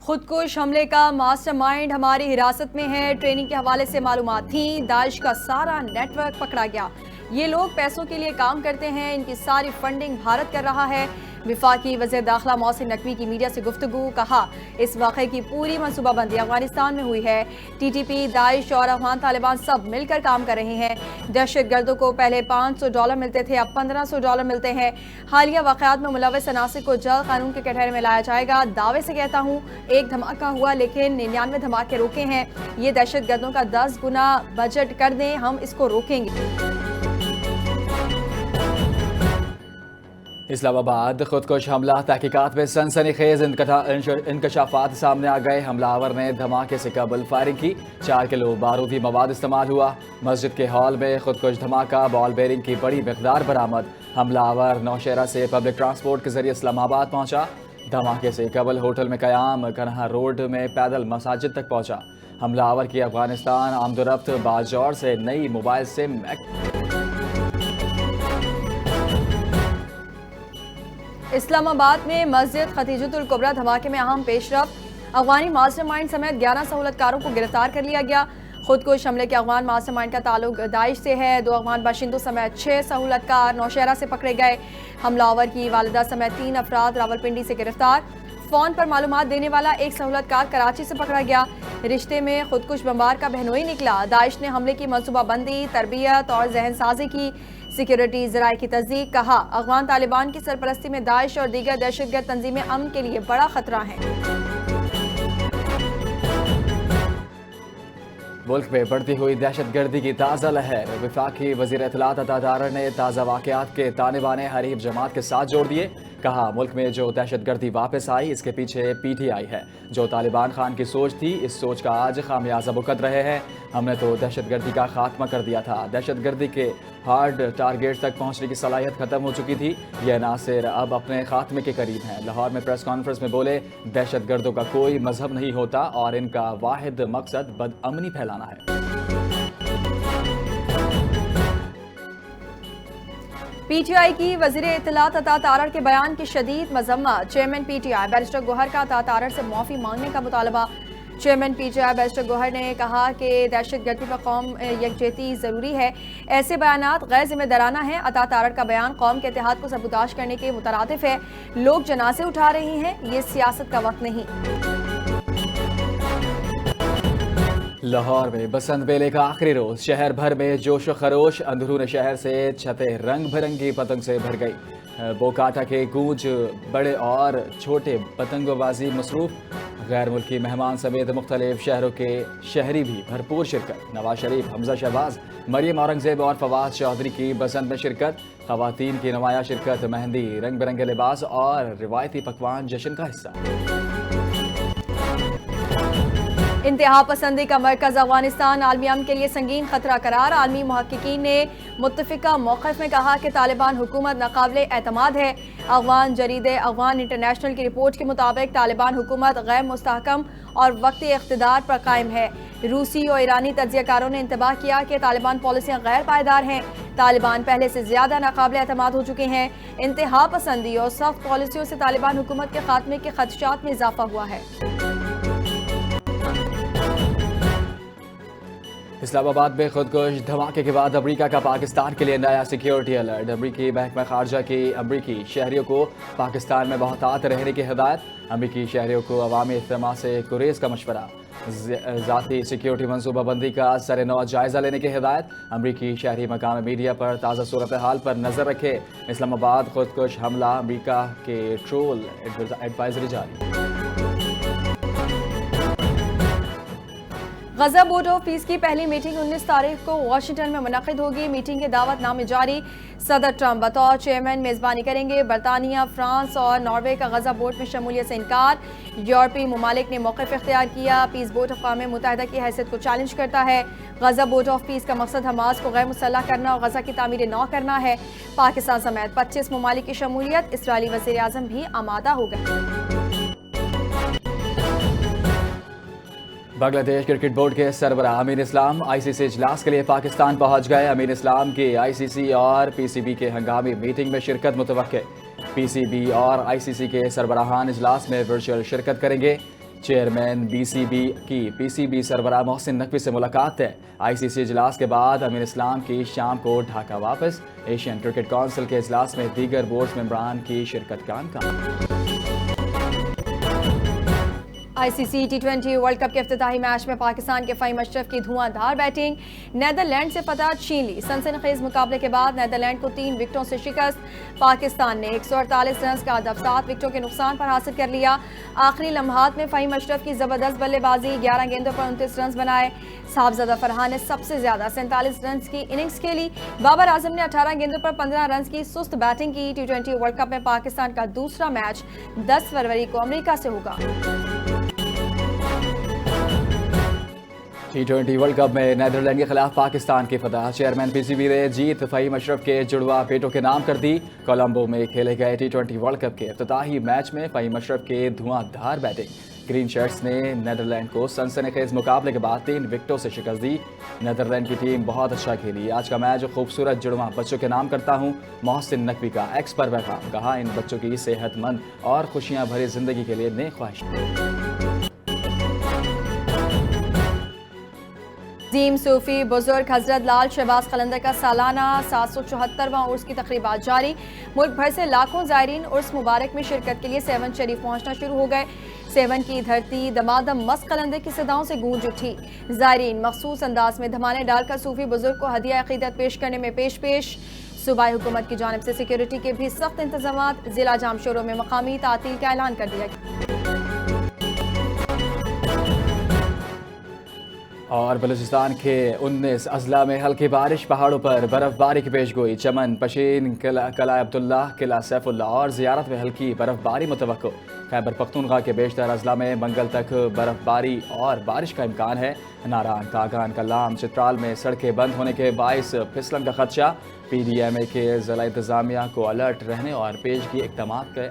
خودکش حملے کا ماسٹر مائنڈ ہماری حراست میں ہے۔ ٹریننگ کے حوالے سے معلومات تھیں۔ داعش کا سارا نیٹ ورک پکڑا گیا۔ یہ لوگ پیسوں کے لیے کام کرتے ہیں، ان کی ساری فنڈنگ بھارت کر رہا ہے۔ وفاقی وزیر داخلہ محسن نقوی کی میڈیا سے گفتگو، کہا اس واقعے کی پوری منصوبہ بندی افغانستان میں ہوئی ہے۔ ٹی ٹی پی، داعش اور افغان طالبان سب مل کر کام کر رہے ہیں۔ دہشت گردوں کو پہلے $500 ملتے تھے، اب $1500 ملتے ہیں۔ حالیہ واقعات میں ملوث عناصر کو جلد قانون کے کٹہرے میں لایا جائے گا۔ دعوے سے کہتا ہوں ایک دھماکہ ہوا لیکن 99 دھماکے روکے ہیں۔ یہ دہشت گردوں کا 10 گنا بجٹ کر دیں، ہم اس کو روکیں گے۔ اسلام آباد خودکش حملہ، تحقیقات میں سنسنی خیز انکشافات سامنے آ گئے۔ حملہ آور نے دھماکے سے قبل فائرنگ کی، 4 کلو بارودی مواد استعمال ہوا۔ مسجد کے ہال میں خودکش دھماکہ، بال بیرنگ کی بڑی مقدار برآمد۔ حملہ آور نوشہرہ سے پبلک ٹرانسپورٹ کے ذریعے اسلام آباد پہنچا۔ دھماکے سے قبل ہوٹل میں قیام، کنہا روڈ میں پیدل مساجد تک پہنچا۔ حملہ آور کی افغانستان آمد و رفت، باجوڑ سے نئی موبائل سم۔ اسلام آباد میں مسجد ختیجۃ الکبریٰ دھماکے میں اہم پیش رفت، افغانی ماسٹر مائنڈ سمیت 11 سہولت کاروں کو گرفتار کر لیا گیا۔ خودکش حملے کے افغان ماسٹر مائنڈ کا تعلق داعش سے ہے۔ 2 افغان باشندوں سمیت 6 سہولت کار نوشہرہ سے پکڑے گئے۔ حملہ آور کی والدہ سمیت 3 افراد راولپنڈی سے گرفتار۔ فون پر معلومات دینے والا ایک سہولت کار کراچی سے پکڑا گیا۔ رشتے میں خودکش بمبار کا بہنوئی نکلا۔ داعش نے حملے کی منصوبہ بندی، تربیت اور ذہن سازی کی۔ سیکیورٹی ذرائع کی تصدیق، کہا افغان طالبان کی سرپرستی میں داعش اور دیگر دہشت گرد تنظیمیں امن کے لیے بڑا خطرہ ہیں۔ ملک میں بڑھتی ہوئی دہشت گردی کی تازہ لہر، وفاقی وزیر اطلاعات عطا تارڑ نے تازہ واقعات کے تانے بانے حریف جماعت کے ساتھ جوڑ دیے۔ کہا ملک میں جو دہشت گردی واپس آئی اس کے پیچھے پی ٹی آئی ہے۔ جو طالبان خان کی سوچ تھی اس سوچ کا آج خامیازہ بھگت رہے ہیں۔ ہم نے تو دہشت گردی کا خاتمہ کر دیا تھا۔ دہشت گردی کے ہارڈ ٹارگیٹ تک پہنچنے کی صلاحیت ختم ہو چکی تھی۔ یہ عناصر اب اپنے خاتمے کے قریب ہیں۔ لاہور میں پریس کانفرنس میں بولے دہشت گردوں کا کوئی مذہب نہیں ہوتا اور ان کا واحد مقصد بدامنی پھیلانا ہے۔ پی ٹی آئی کی وزیر اطلاعات عطا تارڑ کے بیان کی شدید مذمت، chairman P T I barrister Gohar کا عطا تارڑ سے معافی مانگنے کا مطالبہ۔ Chairman P T I barrister Gohar نے کہا کہ دہشت گردی پر قوم یکجہتی ضروری ہے، ایسے بیانات غیر ذمہ دارانہ ہیں۔ عطا تارڑ کا بیان قوم کے اتحاد کو سبوتاژ کرنے کے مترادف ہے۔ لوگ جنازے اٹھا رہے ہیں، یہ سیاست کا وقت نہیں۔ لاہور میں بسنت میلے کا آخری روز، شہر بھر میں جوش و خروش، اندرون شہر سے چھتیں رنگ برنگی پتنگ سے بھر گئی۔ بوکاٹا کے گونج، بڑے اور چھوٹے پتنگوں بازی مصروف، غیر ملکی مہمان سمیت مختلف شہروں کے شہری بھی بھرپور شرکت۔ نواز شریف، حمزہ شہباز، مریم اورنگزیب اور فواد چودھری کی بسنت میں شرکت، خواتین کی نمایاں شرکت، مہندی، رنگ برنگے لباس اور روایتی پکوان جشن کا حصہ۔ انتہا پسندی کا مرکز افغانستان عالمی امن کے لیے سنگین خطرہ قرار، عالمی محققین نے متفقہ موقف میں کہا کہ طالبان حکومت ناقابل اعتماد ہے۔ افغان جریدے افغان انٹرنیشنل کی رپورٹ کے مطابق طالبان حکومت غیر مستحکم اور وقتی اقتدار پر قائم ہے۔ روسی اور ایرانی تجزیہ کاروں نے انتباہ کیا کہ طالبان پالیسیاں غیر پائیدار ہیں۔ طالبان پہلے سے زیادہ ناقابل اعتماد ہو چکے ہیں۔ انتہا پسندی اور سخت پالیسیوں سے طالبان حکومت کے خاتمے کے خدشات میں اضافہ ہوا ہے۔ اسلام آباد میں خودکش دھماکے کے بعد امریکہ کا پاکستان کے لیے نیا سیکیورٹی الرٹ، امریکی محکمہ خارجہ کی امریکی شہریوں کو پاکستان میں محتاط رہنے کی ہدایت، امریکی شہریوں کو عوامی اجتماع سے گریز کا مشورہ، ذاتی سیکیورٹی منصوبہ بندی کا سرنو جائزہ لینے کی ہدایت، امریکی شہری مقامی میڈیا پر تازہ صورتحال پر نظر رکھے، اسلام آباد خودکش حملہ امریکہ کے ٹرول ایڈوائزری جاری۔ غزہ بورڈ آف پیس کی پہلی میٹنگ 19 تاریخ کو واشنگٹن میں منعقد ہوگی۔ میٹنگ کے دعوت نامے جاری، صدر ٹرمپ بطور چیئرمین میزبانی کریں گے۔ برطانیہ، فرانس اور ناروے کا غزہ بورڈ میں شمولیت سے انکار، یورپی ممالک نے موقف اختیار کیا۔ پیس بورڈ اقوام متحدہ کی حیثیت کو چیلنج کرتا ہے۔ غزہ بورڈ آف پیس کا مقصد حماس کو غیر مسلح کرنا اور غزہ کی تعمیر نو کرنا ہے۔ پاکستان سمیت 25 ممالک کی شمولیت، اسرائیلی وزیر اعظم بھی آمادہ ہو گئے۔ بنگلہ دیش کرکٹ بورڈ کے سربراہ امین اسلام آئی سی سی اجلاس کے لیے پاکستان پہنچ گئے۔ امین اسلام کی آئی سی سی اور پی سی بی کے ہنگامی میٹنگ میں شرکت متوقع۔ پی سی بی اور آئی سی سی کے سربراہان اجلاس میں ورچوئل شرکت کریں گے۔ چیئرمین پی سی بی سربراہ محسن نقوی سے ملاقات ہے۔ ICC اجلاس کے بعد امین اسلام کی شام کو ڈھاکہ واپس۔ ایشین کرکٹ کونسل کے اجلاس میں دیگر بورڈ ممبران کی شرکت کا امکان۔ ICC T20 ورلڈ کپ کے افتتاحی میچ میں پاکستان کے فہیم اشرف کی دھواں دھار بیٹنگ، نیدرلینڈ سے فتح چھین لی۔ سنسنی خیز مقابلے کے بعد نیدرلینڈ کو 3 وکٹوں سے شکست۔ پاکستان نے 148 رنز کا ہدف 7 وکٹوں کے نقصان پر حاصل کر لیا۔ آخری لمحات میں فہیم اشرف کی زبردست بلے بازی، 11 گیندوں پر 29 رنز بنائے۔ صاحبزادہ فرحان نے سب سے زیادہ 47 رنز کی اننگز کھیلی۔ بابر اعظم نے 18 گیندوں پر 15 رنز کی سست بیٹنگ کی۔ T20 ورلڈ کپ میں پاکستان کا دوسرا میچ 10 فروری کو امریکہ سے ہوگا۔ T20 ورلڈ کپ میں نیدرلینڈ کے خلاف پاکستان کی فتح۔ چیئرمین پی سی بی نے جیت فہیم اشرف کے جڑواں بیٹوں کے نام کر دی۔ کولمبو میں کھیلے گئے T20 ورلڈ کپ کے افتتاحی میچ میں فہیم اشرف کے دھواں دھار بیٹنگ، گرین شرٹس نے نیدرلینڈ کو سنسنی خیز مقابلے کے بعد 3 وکٹوں سے شکست دی۔ نیدرلینڈ کی ٹیم بہت اچھا کھیلی۔ آج کا میچ خوبصورت جڑواں بچوں کے نام کرتا ہوں۔ محسن نقوی کا ایکس پر پیغام، کہا ان بچوں کی صحت مند اور خوشیاں بھری زندگی کے لیے نیک خواہش۔ عظیم صوفی بزرگ حضرت لال شہباز قلندر کا سالانہ 774واں عرس کی تقریبات جاری۔ ملک بھر سے لاکھوں زائرین عرس مبارک میں شرکت کے لیے سیون شریف پہنچنا شروع ہو گئے۔ سیون کی دھرتی دمادم مست قلندر کی صداؤں سے گونج اٹھی۔ زائرین مخصوص انداز میں دھمانے ڈال کر صوفی بزرگ کو ہدیہ عقیدت پیش کرنے میں پیش۔ صوبائی حکومت کی جانب سے سیکیورٹی کے بھی سخت انتظامات۔ ضلع جام شوروں میں مقامی تعطیل کا اعلان کر دیا گیا۔ اور بلوچستان کے 19 اضلاع میں ہلکی بارش، پہاڑوں پر برف باری کی پیش گوئی۔ چمن، پشین، قلعہ عبداللہ، قلعہ سیف اللہ اور زیارت میں ہلکی برف باری متوقع۔ خیبر پختونخوا کے بیشتر اضلاع میں منگل تک برف باری اور بارش کا امکان ہے۔ ناران، کاغان، کلام، چترال میں سڑکیں بند ہونے کے باعث پھسلن کا خدشہ۔ PDMA کے ضلع انتظامیہ کو الرٹ رہنے اور پیشگی اقدامات کے